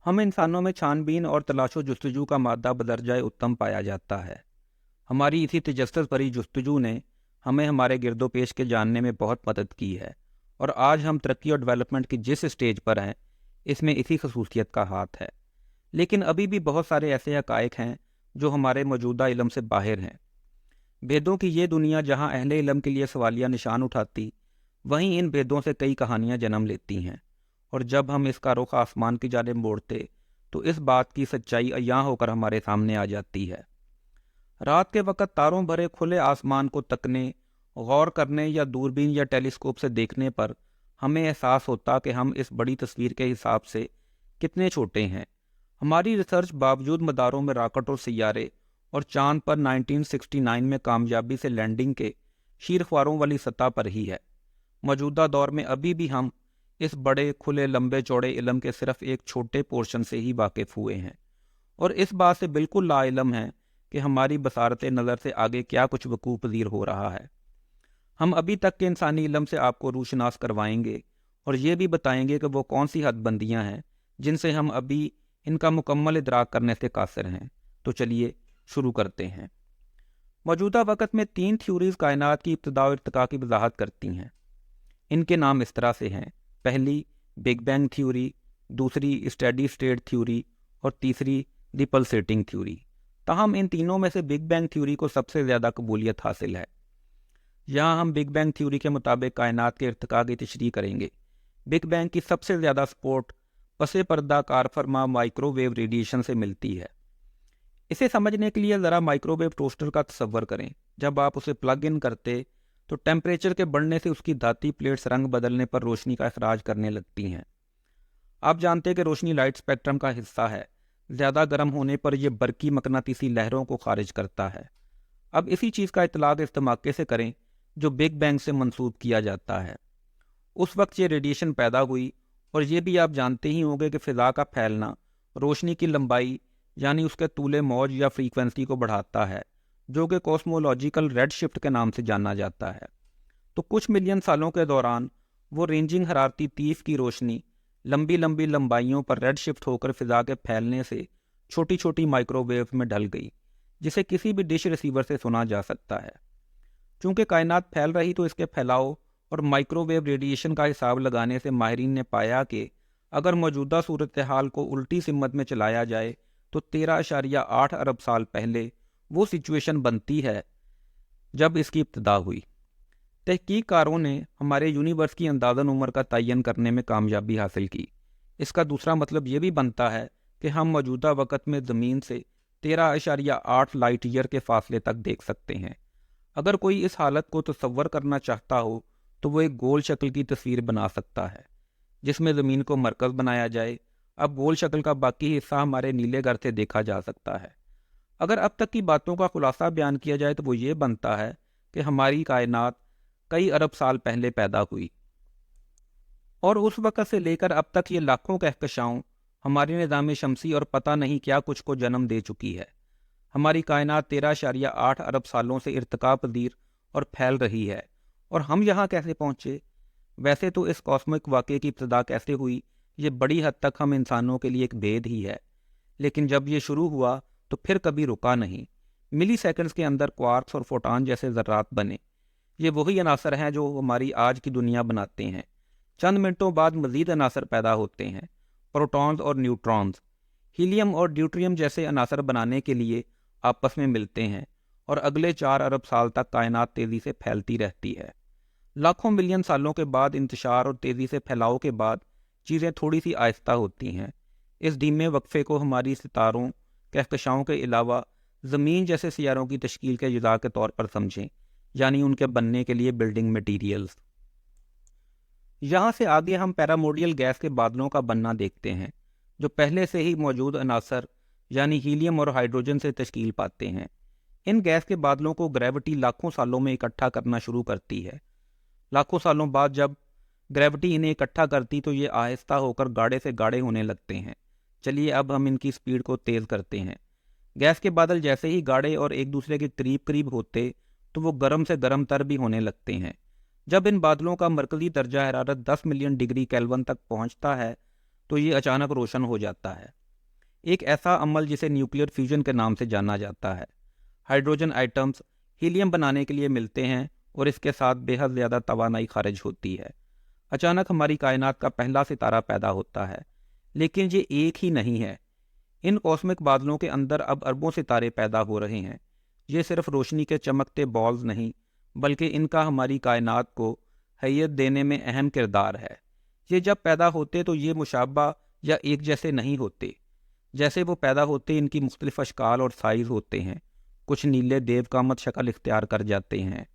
हम इंसानों में छानबीन और तलाशो जुस्तजू का मादा बदरजाए उत्तम पाया जाता है। हमारी इसी तजस्सुस भरी जुस्तजू ने हमें हमारे गिरदोपेश के जानने में बहुत मदद की है, और आज हम तरक्की और डेवलपमेंट की जिस स्टेज पर हैं, इसमें इसी खसूसियत का हाथ है। लेकिन अभी भी बहुत सारे ऐसे हकायक हैं जो हमारे मौजूदा इल्म से बाहर हैं। भेदों की ये दुनिया जहाँ अहले इल्म के लिए सवालिया निशान उठाती, वहीं इन भेदों से कई कहानियाँ जन्म लेती हैं, और जब हम इसका रुख आसमान की जानिब मोड़ते तो इस बात की सच्चाई अयां होकर हमारे सामने आ जाती है। रात के वक़्त तारों भरे खुले आसमान को तकने, गौर करने या दूरबीन या टेलीस्कोप से देखने पर हमें एहसास होता कि हम इस बड़ी तस्वीर के हिसाब से कितने छोटे हैं। हमारी रिसर्च बावजूद मदारों में रॉकेट और सैयारे और चांद पर 1969 में कामयाबी से लैंडिंग के शीरख्वारों वाली सतह पर ही है। मौजूदा दौर में अभी भी हम इस बड़े खुले लंबे चौड़े इल्म के सिर्फ एक छोटे पोर्शन से ही वाकिफ़ हुए हैं, और इस बात से बिल्कुल लाइलम है कि हमारी बसारत नज़र से आगे क्या कुछ वकूफ़ पज़ीर हो रहा है। हम अभी तक के इंसानी इल्म से आपको रूशनास करवाएंगे और ये भी बताएंगे कि वो कौन सी हदबंदियाँ हैं जिनसे हम अभी इनका मुकम्मल इदराक करने से कासिर हैं। तो चलिए शुरू करते हैं। मौजूदा वक़्त में 3 थ्योरीज़ कायनात की इब्तिदा और इर्तिका की वजाहत करती हैं। इनके नाम इस तरह से हैं: पहली बिग बैंग थ्योरी, दूसरी स्टेडी स्टेट थ्योरी और तीसरी द पल्सेटिंग थ्योरी। ताहम इन तीनों में से बिग बैंग थ्योरी को सबसे ज़्यादा कबूलियत हासिल है। यहाँ हम बिग बैंग थ्योरी के मुताबिक कायनात के इर्तिका की तशरीह करेंगे। बिग बैंग की सबसे ज़्यादा सपोर्ट पसे पर्दा कार फरमा माइक्रोवेव रेडिएशन से मिलती है। इसे समझने के लिए ज़रा माइक्रोवेव टोस्टर का तसव्वुर करें। जब आप उसे प्लग इन करते तो टेम्परेचर के बढ़ने से उसकी धाती प्लेट्स रंग बदलने पर रोशनी का अखराज करने लगती हैं। आप जानते हैं कि रोशनी लाइट स्पेक्ट्रम का हिस्सा है। ज़्यादा गर्म होने पर यह बरकी मकनातीसी लहरों को खारिज करता है। अब इसी चीज़ का इतलाक़ इस धमाके से करें जो बिग बैंग से मंसूब किया जाता है। उस वक्त ये रेडिएशन पैदा हुई, और ये भी आप जानते ही होंगे कि फ़िज़ा का फैलना रोशनी की लंबाई यानी उसके तूले मौज या फ्रीक्वेंसी को बढ़ाता है, जो कि कॉस्मोलॉजिकल रेड शिफ्ट के नाम से जाना जाता है। तो कुछ मिलियन सालों के दौरान वो रेंजिंग हरारती तीफ की रोशनी लंबी लंबी लंबाइयों पर रेड शिफ्ट होकर फ़िज़ा के फैलने से छोटी छोटी माइक्रोवेव में ढल गई, जिसे किसी भी डिश रिसीवर से सुना जा सकता है। चूँकि कायनात फैल रही तो इसके फैलाव और माइक्रोवेव रेडिएशन का हिसाब लगाने से माहिरीन ने पाया कि अगर मौजूदा सूरत हाल को उल्टी सिमत में चलाया जाए तो 13.8 अरब साल पहले वो सिचुएशन बनती है जब इसकी इब्तिदा हुई। तहकीककारों ने हमारे यूनिवर्स की अंदाज़न उम्र का तयन करने में कामयाबी हासिल की। इसका दूसरा मतलब ये भी बनता है कि हम मौजूदा वक़्त में ज़मीन से 13.8 लाइट ईयर के फासले तक देख सकते हैं। अगर कोई इस हालत को तसव्वुर करना चाहता हो तो वो एक गोल शक्ल की तस्वीर बना सकता है जिसमें ज़मीन को मरकज़ बनाया जाए। अब गोल शक्ल का बाकी हिस्सा हमारे नीले घर से देखा जा सकता है। अगर अब तक की बातों का खुलासा बयान किया जाए तो वो ये बनता है कि हमारी कायनात कई अरब साल पहले पैदा हुई, और उस वक़्त से लेकर अब तक ये लाखों कहकशाओं हमारे निज़ाम शमसी और पता नहीं क्या कुछ को जन्म दे चुकी है। हमारी कायनात 13.8 अरब सालों से इर्तिका पज़ीर और फैल रही है, और हम यहाँ कैसे पहुँचे? वैसे तो इस कॉस्मिक वाक़े की इब्तिदा कैसे हुई, ये बड़ी हद तक हम इंसानों के लिए एक भेद ही है। लेकिन जब ये शुरू हुआ तो फिर कभी रुका नहीं। मिली सेकंड्स के अंदर क्वार्क्स और फोटॉन जैसे ज़र्रात बने। ये वही अनासर हैं जो हमारी आज की दुनिया बनाते हैं। चंद मिनटों बाद मज़ीद अनासर पैदा होते हैं, प्रोटॉन्स और न्यूट्रॉन्स। हीलियम और ड्यूट्रियम जैसे अनासर बनाने के लिए आपस में मिलते हैं, और अगले 4 अरब साल तक कायनात तेज़ी से फैलती रहती है। लाखों मिलियन सालों के बाद इंतशार और तेज़ी से फैलाव के बाद चीज़ें थोड़ी सी आहिस्ता होती हैं। इस धीमे वक्फे को हमारी सितारों कहकशाओं के अलावा ज़मीन जैसे सियारों की तश्कील के अज़्ज़ा के तौर पर समझें, यानी उनके बनने के लिए बिल्डिंग मटीरियल्स। यहाँ से आगे हम पैरामोडियल गैस के बादलों का बनना देखते हैं, जो पहले से ही मौजूद अनासर यानी हीलियम और हाइड्रोजन से तश्कील पाते हैं। इन गैस के बादलों को ग्रेविटी लाखों सालों में इकट्ठा करना शुरू करती है। लाखों सालों बाद जब ग्रेविटी इन्हें इकट्ठा करती तो ये आहिस्ता होकर गाढ़े से गाढ़े होने लगते हैं। चलिए अब हम इनकी स्पीड को तेज़ करते हैं। गैस के बादल जैसे ही गाढ़े और एक दूसरे के करीब करीब होते तो वो गर्म से गर्म तर भी होने लगते हैं। जब इन बादलों का मरकज़ी दर्जा हरारत 10 मिलियन डिग्री केल्विन तक पहुंचता है तो ये अचानक रोशन हो जाता है। एक ऐसा अमल जिसे न्यूक्लियर फ्यूजन के नाम से जाना जाता है। हाइड्रोजन आइटम्स हीलियम बनाने के लिए मिलते हैं और इसके साथ बेहद ज़्यादा तवानाई खारिज होती है। अचानक हमारी कायनात का पहला सितारा पैदा होता है। लेकिन ये एक ही नहीं है। इन कॉस्मिक बादलों के अंदर अब अरबों सितारे पैदा हो रहे हैं। ये सिर्फ रोशनी के चमकते बॉल्स नहीं, बल्कि इनका हमारी कायनात को हैयत देने में अहम किरदार है। ये जब पैदा होते तो ये मुशाबा या एक जैसे नहीं होते। जैसे वो पैदा होते इनकी मुख्तलिफ अशकाल और साइज़ होते हैं। कुछ नीले देवकामत शक्ल इख्तियार कर जाते हैं,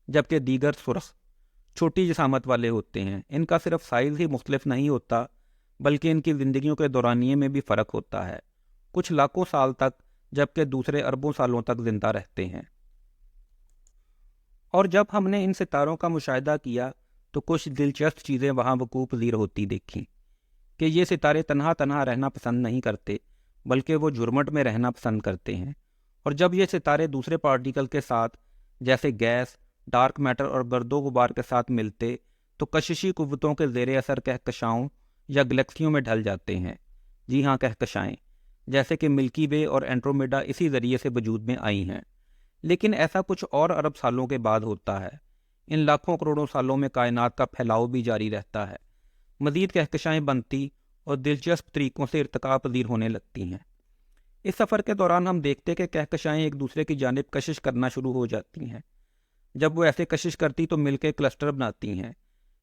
जबकि दीगर सुर्ख छोटी जिसामत वाले होते हैं। इनका सिर्फ साइज़ ही मुख्तलिफ नहीं होता, बल्कि इनकी ज़िंदगियों के दौरानिए में भी फ़र्क होता है। कुछ लाखों साल तक, जबकि दूसरे अरबों सालों तक ज़िंदा रहते हैं। और जब हमने इन सितारों का मुशाहिदा किया तो कुछ दिलचस्प चीज़ें वहाँ वकूफ़ पज़ीर होती देखीं कि ये सितारे तन्हा तन्हा रहना पसंद नहीं करते, बल्कि वो झुरमुट में रहना पसंद करते हैं। और जब ये सितारे दूसरे पार्टिकल के साथ, जैसे गैस, डार्क मैटर और गर्दो गुबार के साथ मिलते तो कशिशी कुव्वतों के ज़ेरे असर कहकशाओं या गैलेक्सियों में ढल जाते हैं। जी हाँ, कहकशाएँ, जैसे कि मिल्की वे और एंड्रोमेडा इसी ज़रिए से वजूद में आई हैं। लेकिन ऐसा कुछ और अरब सालों के बाद होता है। इन लाखों करोड़ों सालों में कायनात का फैलाव भी जारी रहता है। मज़ीद कहकशाएँ बनती और दिलचस्प तरीक़ों से इर्तिका पज़ीर होने लगती हैं। इस सफ़र के दौरान हम देखते कि कहकशाएँ एक दूसरे की जानिब कशिश करना शुरू हो जाती हैं। जब वो ऐसे कशिश करती तो मिलकर क्लस्टर बनाती हैं।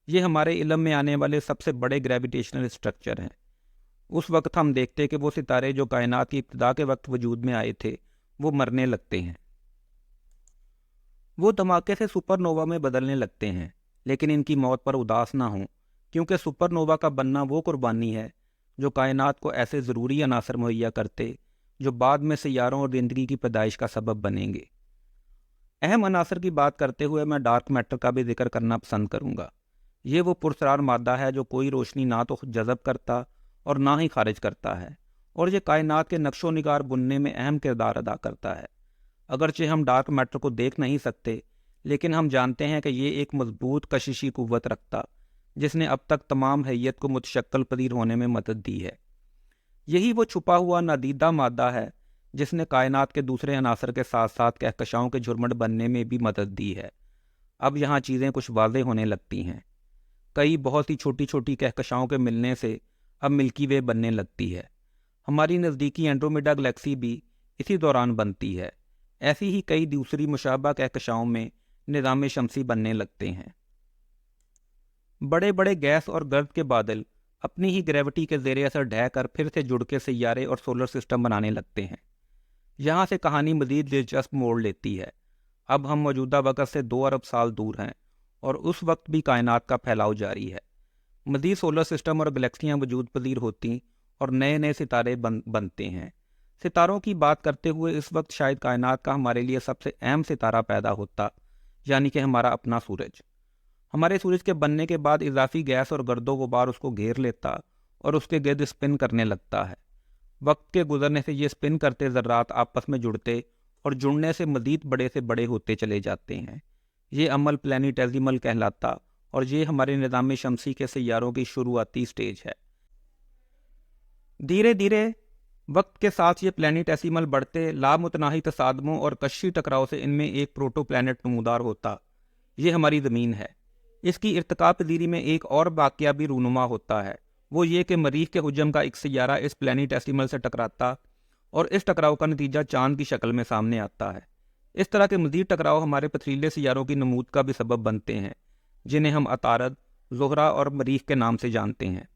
ये हमारे इल्म में आने वाले सबसे बड़े ग्रेविटेशनल स्ट्रक्चर हैं। उस वक्त हम देखते कि वो सितारे जो कायनात की इब्तिदा के वक्त वजूद में आए थे, वो मरने लगते हैं। वो धमाके से सुपरनोवा में बदलने लगते हैं। लेकिन इनकी मौत पर उदास ना हों, क्योंकि सुपरनोवा का बनना वो कुर्बानी है जो कायनात को ऐसे ज़रूरी अनासर मुहैया करते जो बाद में सैयारों और ज़िंदगी की पैदाइश का सबब बनेंगे। अहम अनासर की बात करते हुए मैं डार्क मैटर का भी जिक्र करना पसंद करूँगा। ये वो पुरस्रार मादा है जो कोई रोशनी ना तो जज़ब करता और ना ही खारिज करता है, और ये कायनात के नक्शो निगार बुनने में अहम किरदार अदा करता है। अगरचे हम डार्क मैटर को देख नहीं सकते, लेकिन हम जानते हैं कि ये एक मजबूत कशिशी कुव्वत रखता, जिसने अब तक तमाम हैयत को मुतशक्किल पदीर होने में मदद दी है। यही वो छुपा हुआ नादीदा मादा है जिसने कायनात के दूसरे अनासर के साथ साथ कहकशाओं के झुरमुट बनने में भी मदद दी है। अब यहाँ चीज़ें कुछ वाज़ेह होने लगती हैं। कई बहुत ही छोटी छोटी कहकशाओं के मिलने से अब मिल्की वे बनने लगती है। हमारी नज़दीकी एंड्रोमेडा गैलेक्सी भी इसी दौरान बनती है। ऐसी ही कई दूसरी मुशाबा कहकशाओं में निज़ाम शमसी बनने लगते हैं। बड़े बड़े गैस और गर्द के बादल अपनी ही ग्रेविटी के ज़ेरे असर ढह कर फिर से जुड़ के सैयारे और सोलर सिस्टम बनाने लगते हैं। यहाँ से कहानी मज़ीद दिलचस्प मोड़ लेती है। अब हम मौजूदा वक़्त से 2 अरब साल दूर हैं और उस वक्त भी कायनात का फैलाव जारी है। मज़ीद सोलर सिस्टम और गैलेक्सियाँ वजूद पज़ीर होती और नए नए सितारे बनते हैं। सितारों की बात करते हुए इस वक्त शायद कायनात का हमारे लिए सबसे अहम सितारा पैदा होता, यानी कि हमारा अपना सूरज। हमारे सूरज के बनने के बाद इजाफी गैस और गर्दो गुबार उसको घेर लेता और उसके गिर्द स्पिन करने लगता है। वक्त के गुजरने से ये स्पिन करते ज़र्रात आपस में जुड़ते और जुड़ने से मज़ीद बड़े से बड़े होते चले जाते हैं। ये अमल प्लैनेटेसिमल कहलाता और ये हमारे निज़ाम शमसी के सैयारों की शुरुआती स्टेज है। धीरे धीरे वक्त के साथ ये प्लैनेटेसिमल बढ़ते लामुतनाही तसादमों और कशी टकराव से इनमें एक प्रोटो प्लैनेट नमूदार होता। ये हमारी ज़मीन है। इसकी इर्तिका पज़ीरी में एक और वाक़या भी रूनुमा होता है। वो ये कि मरीख के हुजम का एक सैयारा इस प्लैनेटेसिमल से टकराता और इस टकराव का नतीजा चांद की शक्ल में सामने आता है। इस तरह के मज़ीद टकराव हमारे पथरीले सैयारों की नमूद का भी सबब बनते हैं, जिन्हें हम अतारद, ज़ोहरा और मरीख के नाम से जानते हैं।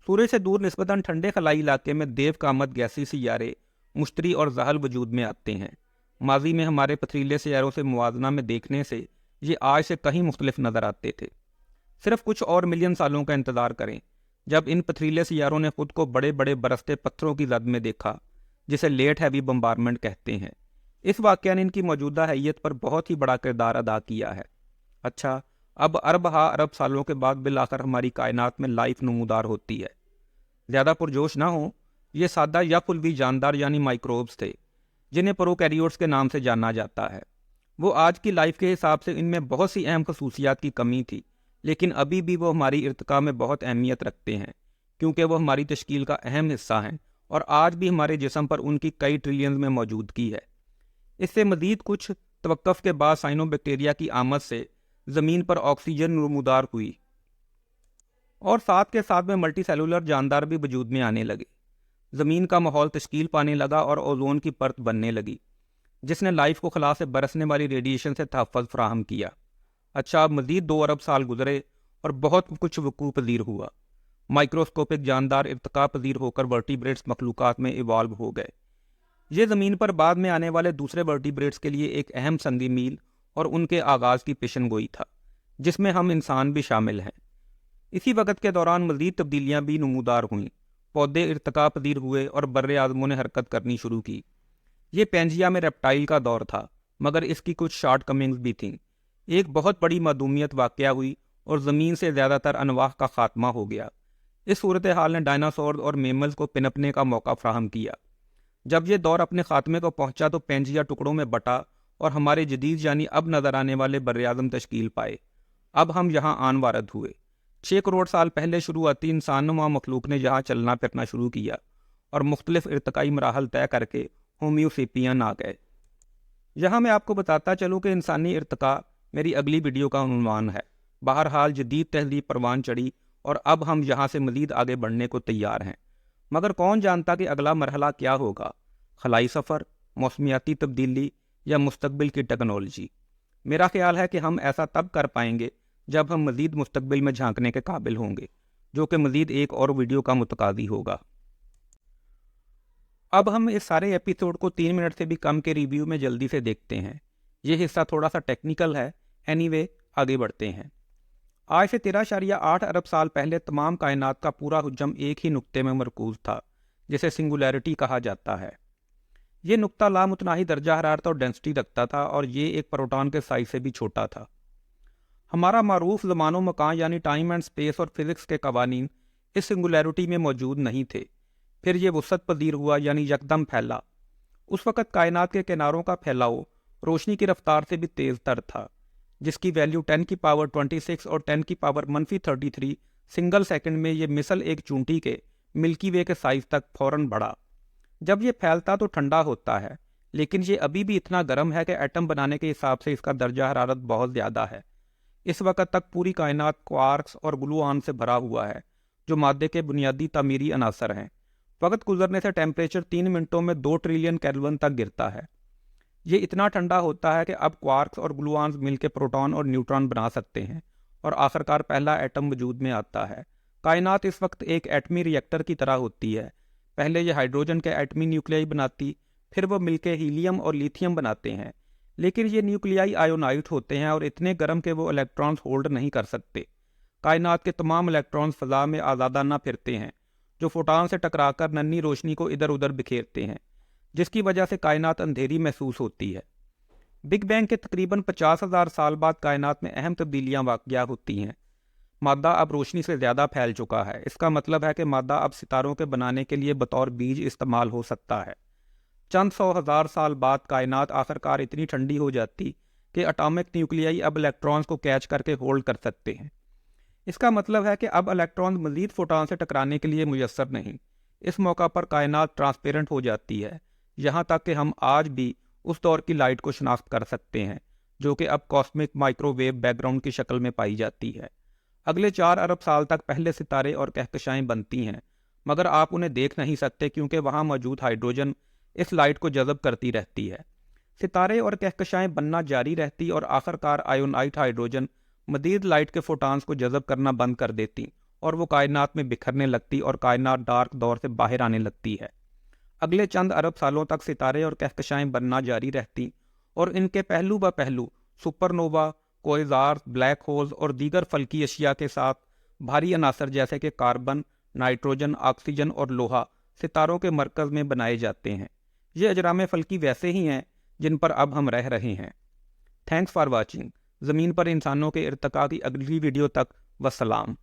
सूरज से दूर निस्बतन ठंडे खलाई इलाके में देव कामत गैसी सैयारे मुश्तरी और ज़हल वजूद में आते हैं। माजी में हमारे पथरीले सैयारों से मुवाजना में देखने से ये आज से कहीं मुख्तलिफ नज़र आते थे। सिर्फ कुछ और मिलियन सालों का इंतज़ार करें जब इन पथरीले सैयारों ने खुद को बड़े बड़े बरसते पत्थरों की जद में देखा, जिसे लेट हैवी बम्बारमेंट कहते हैं। इस वाक़या ने इनकी मौजूदा हैयत पर बहुत ही बड़ा किरदार अदा किया है। अच्छा, अब अरब सालों के बाद बिलाखिर हमारी कायनात में लाइफ नमूदार होती है। ज़्यादा पुरजोश ना हो, ये सादा या कुलवी जानदार यानी माइक्रोब्स थे, जिन्हें प्रोकैरियोट्स के नाम से जाना जाता है। वो आज की लाइफ के हिसाब से इनमें बहुत सी अहम खसूसियात की कमी थी, लेकिन अभी भी वो हमारी इर्तिका में बहुत अहमियत रखते हैं। کیونکہ وہ ہماری تشکیل کا اہم حصہ ہیں اور آج بھی ہمارے جسم پر ان کی کئی ٹریلینز میں موجودگی ہے۔ اس سے مزید کچھ توقف کے بعد سائنو بیکٹیریا کی آمد سے زمین پر آکسیجن نمودار ہوئی اور ساتھ کے ساتھ میں ملٹی سیلولر جاندار بھی وجود میں آنے لگے۔ زمین کا ماحول تشکیل پانے لگا اور اوزون کی پرت بننے لگی، جس نے لائف کو خلا سے برسنے والی ریڈیشن سے تحفظ فراہم کیا۔ اچھا، اب مزید 2 ارب سال گزرے اور بہت کچھ وقوع پذیر ہوا۔ مائکروسکوپک جاندار ارتقاء پذیر ہو کر ورٹیبریٹس مخلوقات میں ایوالو ہو گئے۔ یہ زمین پر بعد میں آنے والے دوسرے ورٹیبریٹس کے لیے ایک اہم سنگی میل اور ان کے آغاز کی پیشن گوئی تھا، جس میں ہم انسان بھی شامل ہیں۔ اسی وقت کے دوران مزید تبدیلیاں بھی نمودار ہوئیں، پودے ارتقاء پذیر ہوئے اور بر اعظموں نے حرکت کرنی شروع کی۔ یہ پینجیا میں ریپٹائل کا دور تھا، مگر اس کی کچھ شارٹ کمنگز بھی تھیں۔ ایک بہت بڑی معدومیت واقع ہوئی اور زمین سے زیادہ تر انواع کا خاتمہ ہو گیا۔ اس صورتحال نے ڈائناسور اور میملز کو پنپنے کا موقع فراہم کیا۔ جب یہ دور اپنے خاتمے کو پہنچا تو پینجیا ٹکڑوں میں بٹا اور ہمارے جدید یعنی اب نظر آنے والے بر اعظم تشکیل پائے۔ اب ہم یہاں آن وارد ہوئے۔ 6 کروڑ سال پہلے شروعاتی انسان نما مخلوق نے یہاں چلنا پھرنا شروع کیا اور مختلف ارتقائی مراحل طے کر کے ہومیو سیپین آ گئے۔ یہاں میں آپ کو بتاتا چلوں کہ انسانی ارتقاء میری اگلی ویڈیو کا عنوان ہے۔ بہرحال جدید تہذیب پروان چڑھی اور اب ہم یہاں سے مزید آگے بڑھنے کو تیار ہیں، مگر کون جانتا کہ اگلا مرحلہ کیا ہوگا؟ خلائی سفر، موسمیاتی تبدیلی یا مستقبل کی ٹیکنالوجی؟ میرا خیال ہے کہ ہم ایسا تب کر پائیں گے جب ہم مزید مستقبل میں جھانکنے کے قابل ہوں گے، جو کہ مزید ایک اور ویڈیو کا متقاضی ہوگا۔ اب ہم اس سارے ایپیسوڈ کو 3 منٹ سے بھی کم کے ریویو میں جلدی سے دیکھتے ہیں۔ یہ حصہ تھوڑا سا ٹیکنیکل ہے، آگے بڑھتے ہیں۔ آج سے 13.8 ارب سال پہلے تمام کائنات کا پورا حجم ایک ہی نقطے میں مرکوز تھا، جسے سنگولیرٹی کہا جاتا ہے۔ یہ نقطہ لامتناہی درجہ حرارت اور ڈینسٹی رکھتا تھا اور یہ ایک پروٹون کے سائز سے بھی چھوٹا تھا۔ ہمارا معروف زمان و مکان یعنی ٹائم اینڈ سپیس اور فزکس کے قوانین اس سنگولیرٹی میں موجود نہیں تھے۔ پھر یہ وسعت پذیر ہوا یعنی یکدم پھیلا۔ اس وقت کائنات کے کناروں کا پھیلاؤ روشنی کی رفتار سے بھی تیز تر تھا، جس کی ویلیو 10 کی پاور 26 اور 10 کی پاور -33 سنگل سیکنڈ میں یہ مثل ایک چونٹی کے ملکی وے کے سائز تک فوراً بڑھا۔ جب یہ پھیلتا تو ٹھنڈا ہوتا ہے، لیکن یہ ابھی بھی اتنا گرم ہے کہ ایٹم بنانے کے حساب سے اس کا درجہ حرارت بہت زیادہ ہے۔ اس وقت تک پوری کائنات کوارکس اور گلوآن سے بھرا ہوا ہے، جو مادے کے بنیادی تعمیری عناصر ہیں۔ وقت گزرنے سے ٹیمپریچر 3 منٹوں میں 2 ٹریلین کیلون تک گرتا ہے۔ یہ اتنا ٹھنڈا ہوتا ہے کہ اب کوارکس اور گلوآنز مل کے پروٹون اور نیوٹران بنا سکتے ہیں اور آخرکار پہلا ایٹم وجود میں آتا ہے۔ کائنات اس وقت ایک ایٹمی ری ایکٹر کی طرح ہوتی ہے۔ پہلے یہ ہائیڈروجن کے ایٹمی نیوکلیائی بناتی، پھر وہ مل کے ہیلیم اور لیتھیم بناتے ہیں، لیکن یہ نیوکلیائی آیونائٹ ہوتے ہیں اور اتنے گرم کہ وہ الیکٹرانز ہولڈ نہیں کر سکتے۔ کائنات کے تمام الیکٹرانز فضا میں آزادانہ پھرتے ہیں، جو فوٹان سے ٹکرا کر ننھی روشنی کو ادھر ادھر بکھیرتے ہیں، جس کی وجہ سے کائنات اندھیری محسوس ہوتی ہے۔ بگ بینگ کے تقریباً 50,000 سال بعد کائنات میں اہم تبدیلیاں واقع ہوتی ہیں۔ مادہ اب روشنی سے زیادہ پھیل چکا ہے۔ اس کا مطلب ہے کہ مادہ اب ستاروں کے بنانے کے لیے بطور بیج استعمال ہو سکتا ہے۔ چند 100,000 سال بعد کائنات آخرکار اتنی ٹھنڈی ہو جاتی کہ اٹامک نیوکلیائی اب الیکٹرانز کو کیچ کر کے ہولڈ کر سکتے ہیں۔ اس کا مطلب ہے کہ اب الیکٹرانز مزید فوٹان سے ٹکرانے کے لیے میسر نہیں۔ اس موقع پر کائنات ٹرانسپیرنٹ ہو جاتی ہے، یہاں تک کہ ہم آج بھی اس دور کی لائٹ کو شناخت کر سکتے ہیں، جو کہ اب cosmic microwave background کی شکل میں پائی جاتی ہے۔ اگلے 4 ارب سال تک پہلے ستارے اور کہکشائیں بنتی ہیں، مگر آپ انہیں دیکھ نہیں سکتے کیونکہ وہاں موجود ہائیڈروجن اس لائٹ کو جذب کرتی رہتی ہے۔ ستارے اور کہکشائیں بننا جاری رہتی اور آخرکار آیونائٹ ہائیڈروجن مزید لائٹ کے فوٹانز کو جذب کرنا بند کر دیتی اور وہ کائنات میں بکھرنے لگتی اور کائنات ڈارک دور سے باہر آنے لگتی ہے۔ اگلے چند ارب سالوں تک ستارے اور کہکشائیں بننا جاری رہتی اور ان کے پہلو بہ پہلو سپر نووا، کوئزارز، بلیک ہولز اور دیگر فلکی اشیاء کے ساتھ بھاری عناصر جیسے کہ کاربن، نائٹروجن، آکسیجن اور لوہا ستاروں کے مرکز میں بنائے جاتے ہیں۔ یہ اجرام فلکی ویسے ہی ہیں جن پر اب ہم رہ رہے ہیں۔ Thanks for watching. زمین پر انسانوں کے ارتقاء کی اگلی ویڈیو تک والسلام۔